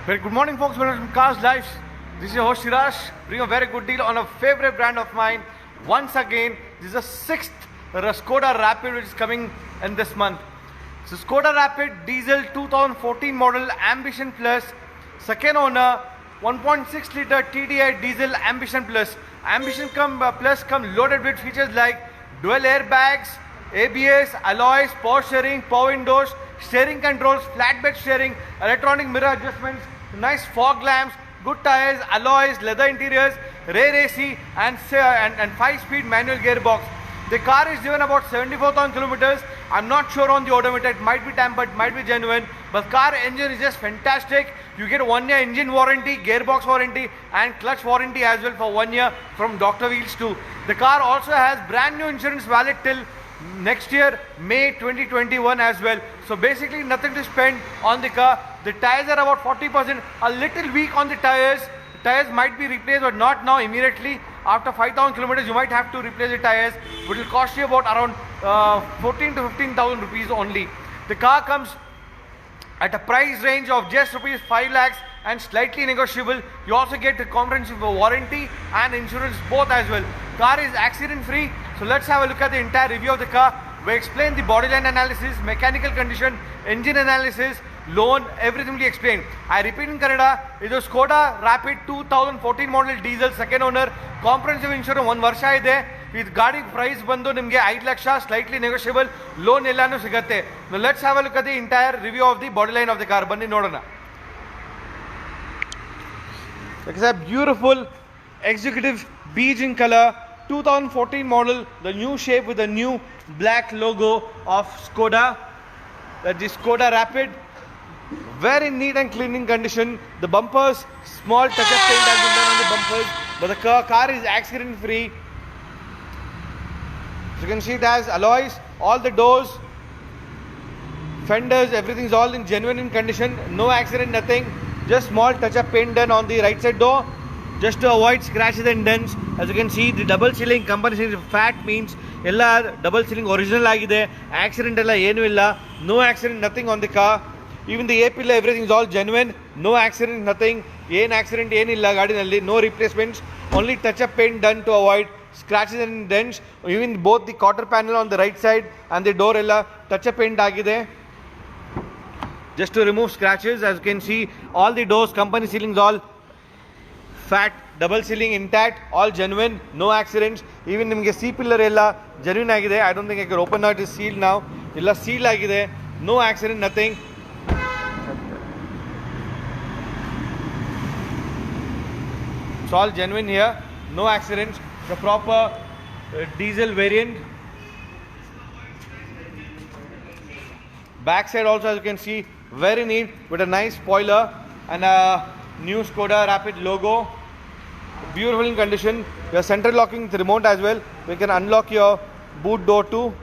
Very good morning, folks. Welcome to Cars Lives. This is your host Shiraj, bring a very good deal on a favorite brand of mine. Once again, this is the sixth Skoda Rapid which is coming in this month. So Skoda Rapid diesel 2014 model Ambition Plus, second owner, 1.6 liter TDI diesel Ambition Plus. Ambition Plus come loaded with features like dual airbags, ABS, alloys, power steering, power windows, steering controls, flatbed steering, electronic mirror adjustments, nice fog lamps, good tires, alloys, leather interiors, rear AC and 5-speed manual gearbox. The car is driven about 74,000 kilometers. I'm not sure on the odometer, it might be tampered, might be genuine, but car engine is just fantastic. You get 1 year engine warranty, gearbox warranty and clutch warranty as well for 1 year from Dr. Wheels too. The car also has brand new insurance valid till next year May 2021 as well. So basically nothing to spend on the car. The tires are about 40%, a little weak on the tires. Tires might be replaced but not now immediately. After 5,000 kilometers you might have to replace the tires, but it will cost you about around 14 to 15,000 rupees only. The car comes at a price range of just rupees 5 lakhs and slightly negotiable. You also get the comprehensive warranty and insurance both as well. Car is accident free. So let's have a look at the entire review of the car. We explain the bodyline analysis, mechanical condition, engine analysis, loan, everything we explain. I repeat in Kannada, it is Skoda Rapid 2014 model diesel, second owner, comprehensive insurance 1 varsha ide. With ಗಾಡಿ price ಬಂದು ನಿಮಗೆ 5 lakh, slightly negotiable, loan ಎಲ್ಲಾನು ಸಿಗುತ್ತೆ. Now let's have a look at the entire review of the body line of the car. ಬನ್ನಿ ನೋಡೋಣ. It's a beautiful executive beige in color, 2014 model, the new shape with the new black logo of Skoda. That is Skoda Rapid. Very neat and clean in condition. The bumpers, small touch-up paint has been done on the bumpers, but the car is accident free. You can see it has alloys, all the doors, fenders, everything is all in genuine in condition, no accident, nothing, just small touch-up paint done on the right side door just to avoid scratches and dents. As you can see, the double ceiling company says fat means ella double ceiling original agide, accident ella enu illa, no accident, nothing on the car. Even the A pillar, everything is all genuine, no accident, nothing, accident illa gaadinalli, no replacements, only touch-up paint done to avoid scratches and dents. Even both the quarter panel on the right side and the door ella touch-up paint agide just to remove scratches. As you can see, all the doors, company ceilings all fat, double ceiling intact, all genuine, no accidents. Even nimge C pillar ella genuine agide. I don't think I can open now, it is sealed now, ella sealed agide, no accident, nothing. It's all genuine here, no accidents. The proper diesel variant. Back side also, as you can see, very neat with a nice spoiler and a new Skoda Rapid logo. Beautiful in condition. We are central locking the remote as well. We can unlock your boot door too.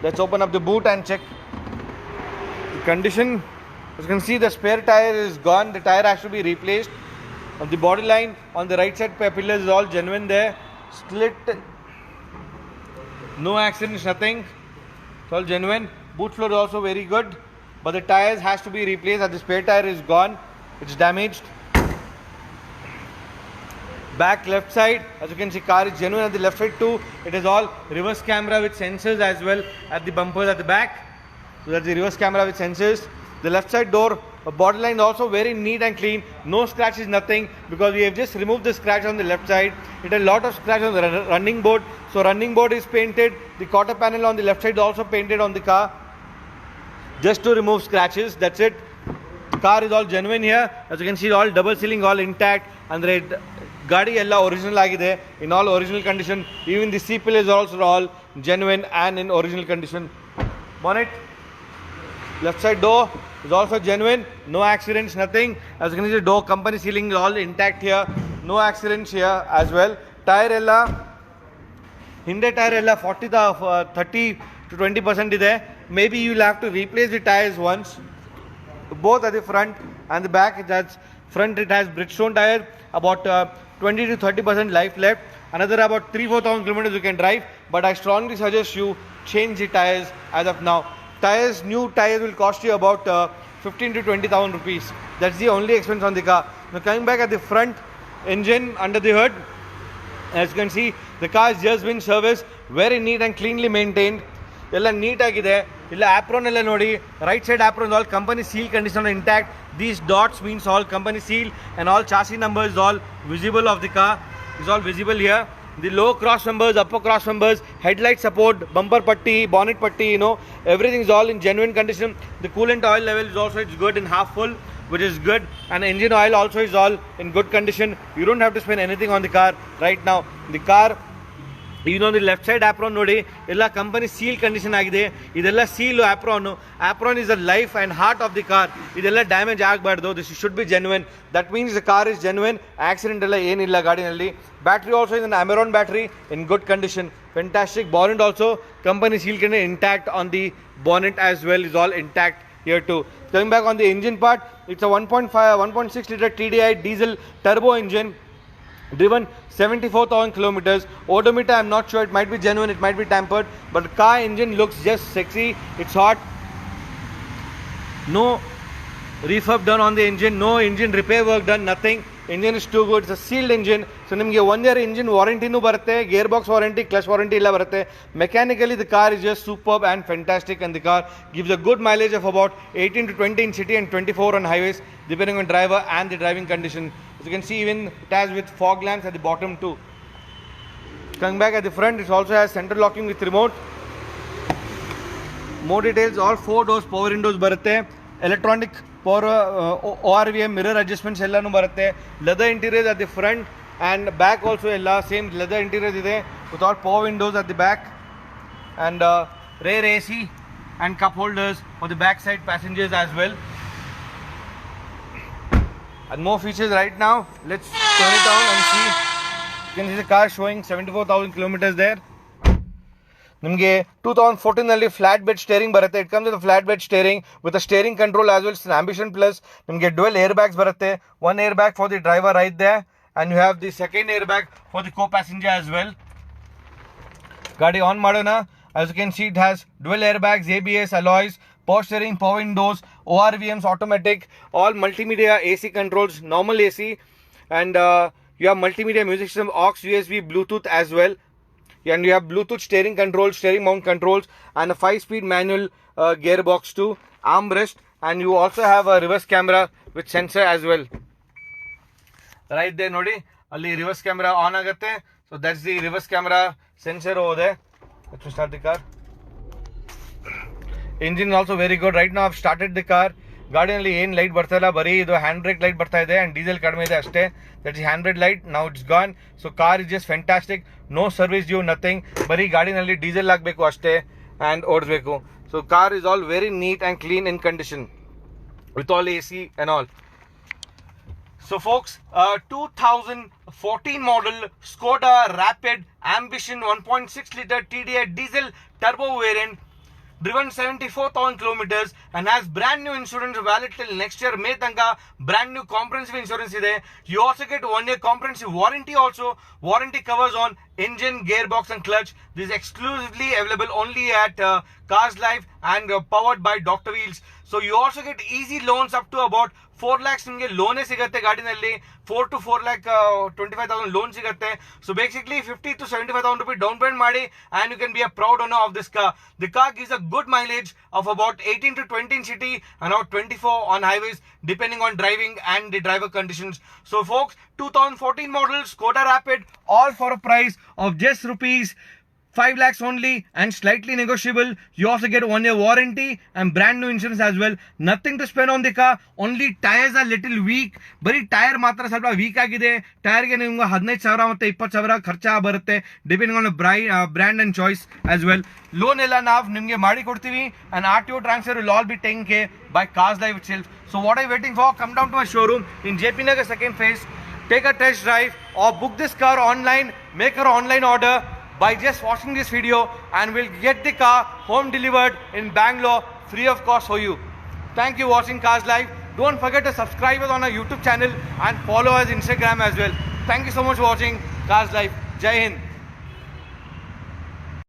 Let's open up the boot and check the condition. As you can see, the spare tire is gone. The tire has to be replaced. On the body line on the right side pillars is all genuine there, split, no accidents, nothing, it's all genuine. Boot floor is also very good, but the tires has to be replaced as the spare tire is gone, it's damaged. Back left side, as you can see, car is genuine at the left side too. It is all reverse camera with sensors as well at the bumpers at the back. So that's the reverse camera with sensors. The left side door body line also very neat and clean, no scratches, nothing, because we have just removed the scratch on the left side. It had a lot of scratch on the running board, so running board is painted. The quarter panel on the left side is also painted on the car just to remove scratches. That's it. The car is all genuine here. As you can see, all double ceiling all intact, and the gadi ella original agide, in all original condition. Even the C pillar is also all genuine and in original condition. Bonnet, left side door is also genuine, no accidents, nothing. As you can see, the door company ceiling is all intact here, no accidents here as well. Tire ella, Hyundai tire ella 30 to 20% ide. Maybe you will have to replace the tires once, both at the front and the back. That's front, it has Bridgestone tire, about 20 to 30% life left. Another about 3,000-4,000 kilometers you can drive, but I strongly suggest you change the tires as of now. Tires, new tires will cost you about 15 to 20,000 rupees. That's the only expense on the car. Now coming back at the front, engine under the hood, as you can see, the car has just been serviced, very neat and cleanly maintained. ಎಲ್ಲ neat ಆಗಿದೆ. ಇಲ್ಲ apron ಎಲ್ಲ ನೋಡಿ, right side apron all company seal condition intact. These dots means all company seal and all chassis numbers is all visible of the car, is all visible here. The low cross members, upper cross members, headlight support, bumper putty, bonnet putty, everything is all in genuine condition. The coolant oil level is also it's good in half full, which is good, and engine oil also is all in good condition. You don't have to spend anything on the car right now. The car, the left side apron ನೋಡಿ, ಎಲ್ಲ company seal condition ಆಗಿದೆ. ಇದೆಲ್ಲ seal apron is the life and heart of the car. ಇದೆಲ್ಲ damage ಆಗಬಾರ್ದು. This should be genuine. That means the car is genuine. Accident ಎಲ್ಲ ಏನಿಲ್ಲ ಗಾಡಿನಲ್ಲಿ. Battery also is an Amaron battery in good condition. Fantastic. Bonnet also company seal condition intact on the bonnet as well, is all intact here too. Coming back on the engine part, it's a 1.6 liter TDI diesel turbo engine, driven 74,000 kilometers. Odometer, I'm not sure, it might be genuine, it might be tampered, but the car engine looks just sexy. It's hot. No refurb done on the engine, no engine repair work done, nothing. Engine is too good. It's a sealed engine, so ನಿಮಗೆ 1 year engine warranty ನೂ ಬರುತ್ತೆ, gear box warranty, clutch warranty ಎಲ್ಲ ಬರುತ್ತೆ. Mechanically the car is just superb and fantastic, and the car gives a good mileage of about 18 to 20 in city and 24 on highways, depending on driver and the driving condition. As you can see, even it has with fog lamps at the bottom too. Coming back at the front, it also has central locking with remote. More details, all 4 doors power windows ಬರುತ್ತೆ, electronic power ORVM mirror adjustments ಎಲ್ಲಾನು ಬರುತ್ತೆ. Leather interiors at the front and back also ಎಲ್ಲ same leather interiors ಇದೆ with all power windows at the back, and rear AC and cup holders for the back side passengers as well. And more features right now. Let's turn it on and see. You can see the car showing 74,000 kilometers there. ನಿಮಗೆ 2014 ನಲ್ಲಿ flat bed steering ಬರುತ್ತೆ. It comes with flat bed steering with a steering control as well ambition plus. ನಿಮಗೆ dual air bags ಬರುತ್ತೆ. 1 air bag for the driver right they, and you have the second air bag for the co-passenger as well. ಗಾಡಿ on ಮಾಡೋಣ. As you can see, it has dual airbags, ABS, alloys, power steering, power windows, ORVMs, automatic, all multimedia AC controls, normal AC, and you have multimedia music system, aux, USB, Bluetooth as well, and you have Bluetooth steering controls, steering mount controls, and a 5-speed manual gearbox too, armrest, and you also have a reverse camera with sensor as well. Right there nodi, alli reverse camera on agutte, so that's the reverse camera sensor over there. Let's start the car. Engine also very good. Right now I've started the car. ಗಾಡಿನಲ್ಲಿ ಏನು light ಬರ್ತಾ ಇಲ್ಲ, ಬರೀ ಇದು hand brake light ಬರ್ತಾ ಇದೆ and diesel ಕಡಿಮೆ ಇದೆ ಅಷ್ಟೇ. That is hand brake light. Now it's gone. So car is just fantastic. No service due, nothing. ಬರೀ ಗಾಡಿನಲ್ಲಿ ಡೀಸೆಲ್ ಹಾಕಬೇಕು ಅಷ್ಟೇ ಆ್ಯಂಡ್ ಓಡಿಸ್ಬೇಕು. So car is all very neat and clean in condition with all AC and all. So folks, 2014 model Skoda Rapid Ambition 1.6 liter TDI diesel turbo variant, driven 74,000 kilometers and has brand new insurance valid till next year May tanga. Brand new comprehensive insurance ide. You also get 1 year comprehensive warranty also. Warranty covers on engine, gearbox and clutch. This is exclusively available only at Cars Life and powered by Dr. Wheels. So you also get easy loans up to about 4 lakhs ನಿಮಗೆ ಲೋನೇ ಸಿಗುತ್ತೆ ಗಾಡಿನಲ್ಲಿ. 4 to 4 lakh 25,000 loan ಸಿಗುತ್ತೆ. So basically 50 to 75,000 ರೂಪಾಯಿ down payment ಮಾಡಿ and you can be a proud owner of this car. The car gives a good mileage of about 18 to 20 in city and about 24 on highways depending on driving and the driver conditions. So folks, 2014 model Skoda Rapid, all for a price of just rupees 5 lakhs only and slightly negotiable. You also get 1 year warranty and brand new insurance as well. Nothing to spend on the car. Only tires are little weak. ಬರೀ tyre ಮಾತ್ರ ಸ್ವಲ್ಪ weak ಆಗಿದೆ. ಟೈರ್ಗೆ ನಿಮ್ಗೆ 15,000 ಮತ್ತು 20,000 ಖರ್ಚು ಬರುತ್ತೆ depending on brand and choice as well. Loan ಎಲ್ಲ ನಾವು ನಿಮಗೆ ಮಾಡಿ ಕೊಡ್ತೀವಿ and RTO transfer will all be taken care by Cars Life itself. So what are you waiting for? Come down to my showroom in JP Nagar second phase. Take a test drive or book this car online. Make your online order by just watching this video and we'll get the car home delivered in Bangalore free of cost for you. Thank you for watching Cars Live. Don't forget to subscribe us on our YouTube channel and follow us Instagram as well. Thank you so much for watching Cars Live. Jai Hind.